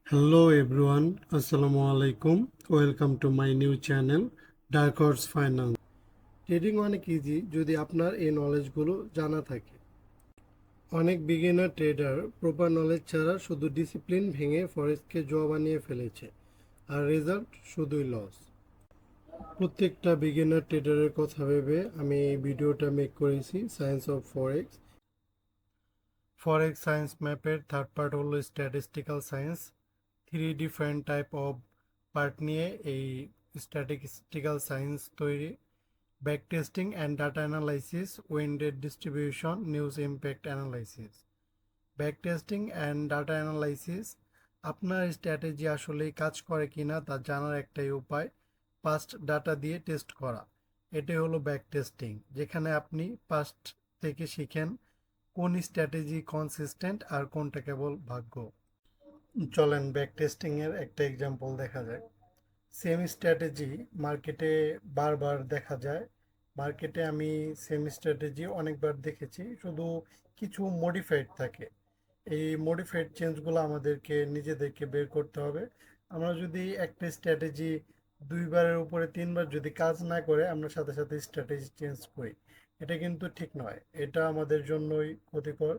Hello everyone, Assalamu alaikum. Welcome to my new channel, Dark Horse Finance. Trading অনেক easy যদি আপনার এই নলেজগুলো জানা থাকে। অনেক বিগিনার ট্রেডার প্রপার নলেজ ছাড়া শুধু ডিসিপ্লিন ভেঙে ফরেস্টকে জোয়া বানিয়ে ফেলেছে, আর রেজাল্ট শুধুই লস। প্রত্যেকটা বিগিনার ট্রেডারের কথা ভেবে আমি এই ভিডিওটা মেক করেছি science of forex. Forex science ম্যাপের থার্ড পার্ট হলো statistical science. Three different type of part নিয়ে এই স্ট্যাটিস্টিক্যাল সায়েন্স তৈরি: back testing and data analysis, weighted distribution, news impact analysis. Back testing and data analysis আপনার strategy আসলেই কাজ করে কিনা তা জানার একটাই উপায়, পাস্ট ডাটা দিয়ে টেস্ট করা। এটাই হলো ব্যাক টেস্টিং, যেখানে আপনি পাস্ট থেকে শিখেন কোন স্ট্র্যাটেজি কনসিস্টেন্ট আর কোনটা কেবল ভাগ্য। চলেন ব্যাক টেস্টিংয়ের একটা এক্সাম্পল দেখা যায়। সেম স্ট্র্যাটেজি মার্কেটে বারবার দেখা যায়। মার্কেটে আমি সেম স্ট্র্যাটেজি অনেকবার দেখেছি, শুধু কিছু মডিফাইড থাকে। এই মডিফাইড চেঞ্জগুলো আমাদেরকে নিজেদেরকে বের করতে হবে। আমরা যদি একটা স্ট্র্যাটেজি দুইবারের উপরে তিনবার যদি কাজ না করে আমরা সাথে সাথে স্ট্র্যাটেজি চেঞ্জ করি, এটা কিন্তু ঠিক নয়, এটা আমাদের জন্যই ক্ষতিকর।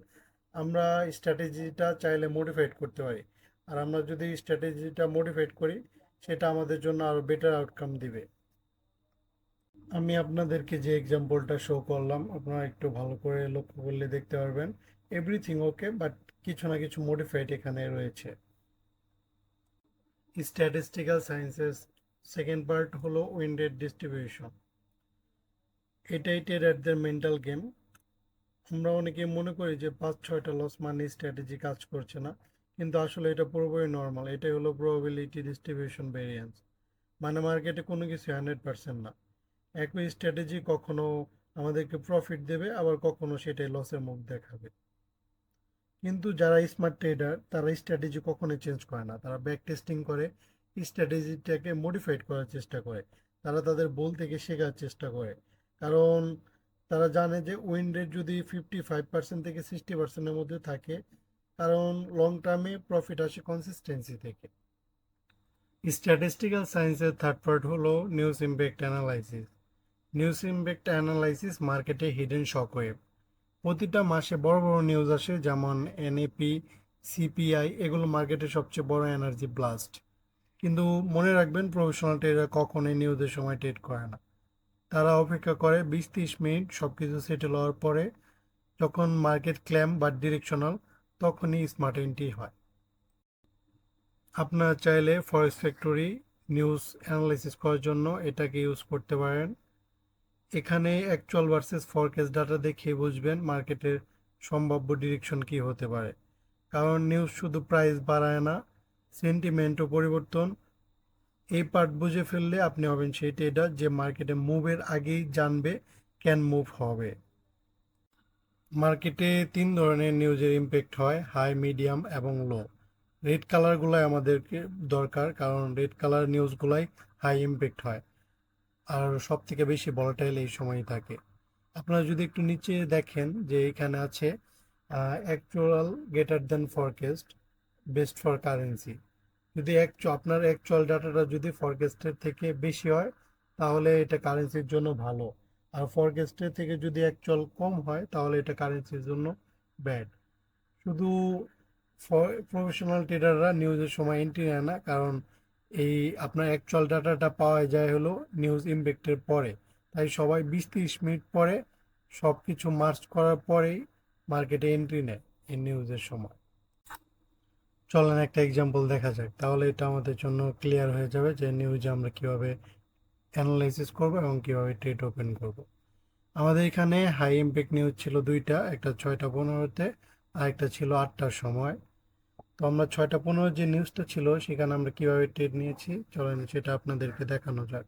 আমরা স্ট্র্যাটেজিটা চাইলে মডিফাইড করতে পারি, আর আমরা যদি স্ট্র্যাটেজিটা মডিফাইড করি সেটা আমাদের জন্য আরও বেটার আউটকাম দিবে। আমি আপনাদেরকে যে এক্সাম্পলটা শো করলাম আপনারা একটু ভালো করে লক্ষ্য করলে দেখতে পারবেন এভরিথিং ওকে, বাট কিছু না কিছু মডিফাইড এখানে রয়েছে। স্ট্যাটিস্টিক্যাল সায়েন্সের সেকেন্ড পার্ট হলো উইন্ডেড ডিস্ট্রিবিউশন। এটাই ট্রেডারদের মেন্টাল গেম। আমরা অনেকে মনে করি যে 5-6টা লস মানে স্ট্র্যাটেজি কাজ করছে না, কিন্তু আসলে এটা পুরোপুরি নর্মাল। এটাই হলো প্রবাবিলিটি ডিস্ট্রিবিউশন ভেরিয়েন্স। মানে মার্কেটে কোনো কিছু 100% না। একই স্ট্র্যাটেজি কখনো আমাদেরকে প্রফিট দেবে, আবার কখনো সেটাই লসের মুখ দেখাবে। কিন্তু যারা স্মার্ট ট্রেডার তারা স্ট্র্যাটেজি কখনোই চেঞ্জ করে না, তারা ব্যাক টেস্টিং করে স্ট্র্যাটেজিটাকে মডিফাইড করার চেষ্টা করে। তারা তাদের ভুল থেকে শেখার চেষ্টা করে, কারণ তারা জানে যে উইন রেট যদি 55% থেকে 60%-এর মধ্যে থাকে, কারণ লং টার্মে প্রফিট আসে কনসিস্টেন্সি থেকে। স্ট্যাটিস্টিক্যাল সায়েন্সের থার্ড পার্ট হলো news impact analysis. News impact analysis মার্কেটে হিডেন শকওয়েভ। প্রতিটা মাসে বড় বড় নিউজ আসে, যেমন এনএপি, সিপিআই, এগুলো মার্কেটের সবচেয়ে বড় এনার্জি ব্লাস্ট। কিন্তু মনে রাখবেন, প্রফেশনাল ট্রেডার কখনোই নিউজের সময় ট্রেড করে না। তারা অপেক্ষা করে 20-30 মিনিট সব কিছু সেটেল হওয়ার পরে, যখন মার্কেট ক্ল্যাম বা ডিরেকশনাল, তখনই স্মার্ট এন্ট্রি হয়। আপনারা চাইলে ফরেক্স ফ্যাক্টরি নিউজ অ্যানালাইসিস করার জন্য এটাকে ইউজ করতে পারেন। এখানে অ্যাকচুয়াল ভার্সেস ফরকাস্ট ডাটা দেখে বুঝবেন মার্কেটের সম্ভাব্য ডিরেকশন কি হতে পারে, কারণ নিউজ শুধু প্রাইস বাড়ায় না, সেন্টিমেন্টও পরিবর্তন। এই পার্ট বুঝে ফেললে আপনি হবেন সেই ট্রেডার যে মার্কেটে মুভের আগেই জানবে ক্যান মুভ হবে। মার্কেটে তিন ধরনের নিউজের ইম্প্যাক্ট হয়: হাই, মিডিয়াম এবং লো। রেড কালারগুলাই আমাদেরকে দরকার, কারণ রেড কালার নিউজগুলাই হাই ইম্প্যাক্ট হয় আর সব থেকে বেশি ভলাটাইল এই সময়ই থাকে। আপনারা যদি একটু নিচে দেখেন যে এখানে আছে actual greater than forecast, best for currency. যদি আপনার অ্যাকচুয়াল ডাটাটা যদি ফরকাস্টের থেকে বেশি হয় তাহলে এটা কারেন্সির জন্য ভালো, আর ফরকাস্টের থেকে যদি অ্যাকচুয়াল কম হয় তাহলে এটা কারেন্সির জন্য ব্যাড। শুধু প্রফেশনাল ট্রেডাররা নিউজের সময় এন্ট্রি নেয় না, কারণ এই আপনার অ্যাকচুয়াল ডাটাটা পাওয়া যায় হলো নিউজ ইম্প্যাক্টের পরে। তাই সবাই 20-30 মিনিট পরে সব কিছু মার্চ করার পরেই মার্কেটে এন্ট্রি নেয় এই নিউজের সময়। চলেন একটা এক্সাম্পল দেখা যাক, তাহলে এটা আমাদের জন্য ক্লিয়ার হয়ে যাবে যে নিউজে আমরা কিভাবে অ্যানালাইসিস করব এবং কিভাবে ট্রেড ওপেন করব। আমাদের এখানে হাই ইম্প্যাক্ট নিউজ ছিল দুইটা, একটা 6টা 15-তে আর একটা ছিল 8টার সময়। তো আমরা 6টা 15 যে নিউজটা ছিল সেখানে আমরা কিভাবে ট্রেড নিয়েছি চলেন সেটা আপনাদেরকে দেখানো যাক।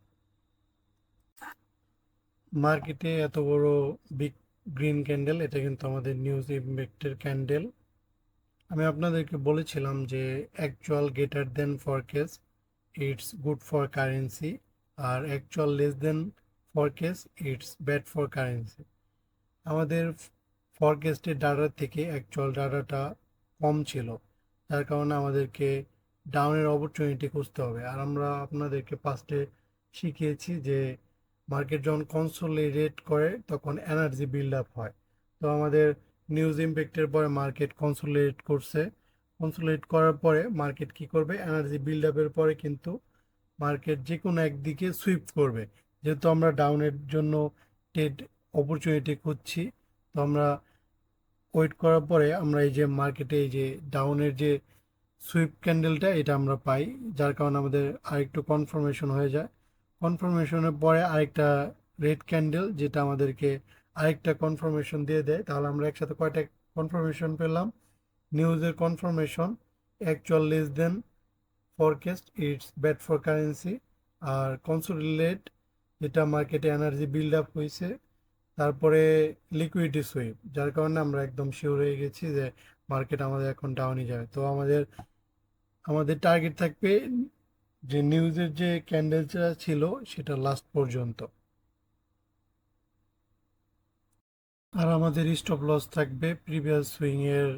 মার্কেটে এত বড় বিগ গ্রিন ক্যান্ডেল, এটা কিন্তু আমাদের নিউজ ইম্প্যাক্টের ক্যান্ডেল। আমি আপনাদেরকে বলেছিলাম যে actual greater than forecast it's good for currency, আর actual less than forecast it's bad for currency. আমাদের ফরকাস্টের ডাটা থেকে অ্যাকচুয়াল ডাটাটা কম ছিল, যার কারণে আমাদেরকে ডাউনের অপরচুনিটি খুঁজতে হবে। আর আমরা আপনাদেরকে ফার্স্টে শিখিয়েছি যে মার্কেট যখন কনসোলিডেট করে তখন এনার্জি বিল্ড আপ হয়। তো আমাদের নিউজ ইম্প্যাক্টের পরে মার্কেট কনসোলিডেট করছে। কনসোলিডেট করার পরে মার্কেট কি করবে, এনার্জি বিল্ড আপের পরে কিন্তু মার্কেট যে কোনো একদিকে সুইপ করবে। যেহেতু আমরা ডাউনের জন্য ট্রেড অপরচুনিটি খুঁজছি, তো আমরা ওয়েট করার পরে আমরা এই যে মার্কেটে এই যে ডাউনের যে সুইপ ক্যান্ডেলটা এটা আমরা পাই, যার কারণে আমাদের আরেকটু কনফার্মেশন হয়ে যায়। কনফার্মেশনের পরে আরেকটা রেড ক্যান্ডেল যেটা আমাদেরকে আরেকটা কনফার্মেশন দিয়ে দেয়। তাহলে আমরা একসাথে কয়টা কনফার্মেশন পেলাম? নিউজের confirmation, actual less than forecast, it's bad for currency, আর কনসোলিডেট যেটা মার্কেটে এনার্জি বিল্ড আপ হয়েছে, তারপরে লিকুইডিটি সুইপ, যার কারণে আমরা একদম শিওর হয়ে গেছি যে মার্কেট আমাদের এখন ডাউনই যাবে। তো আমাদের টার্গেট থাকবে যে নিউজের যে ক্যান্ডেলটা ছিল সেটা লাস্ট পর্যন্ত, আর আমাদের স্টপ লস থাকবে প্রিভিয়াস সুইং এর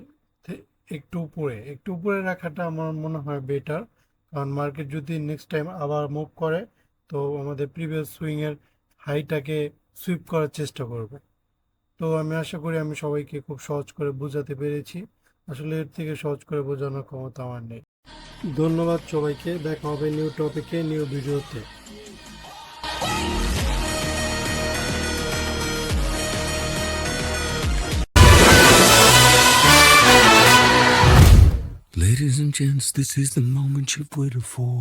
একটু উপরে রাখাটা আমার মনে হয় বেটার। কারণ মার্কেট যদি নেক্সট টাইম আবার মুভ করে তো আমাদের প্রিভিয়াস সুইং এর হাইটাকে সুইপ করার চেষ্টা করবে। তো আমি আশা করি আমি সবাইকে খুব সহজ করে বোঝাতে পেরেছি। আসলে এর থেকে সহজ করে বোঝানোর ক্ষমতা আমার নেই। ধন্যবাদ সবাইকে, দেখা হবে নিউ টপিকে, নিউ ভিডিওতে। Ladies and gents, this is the moment you've waited for.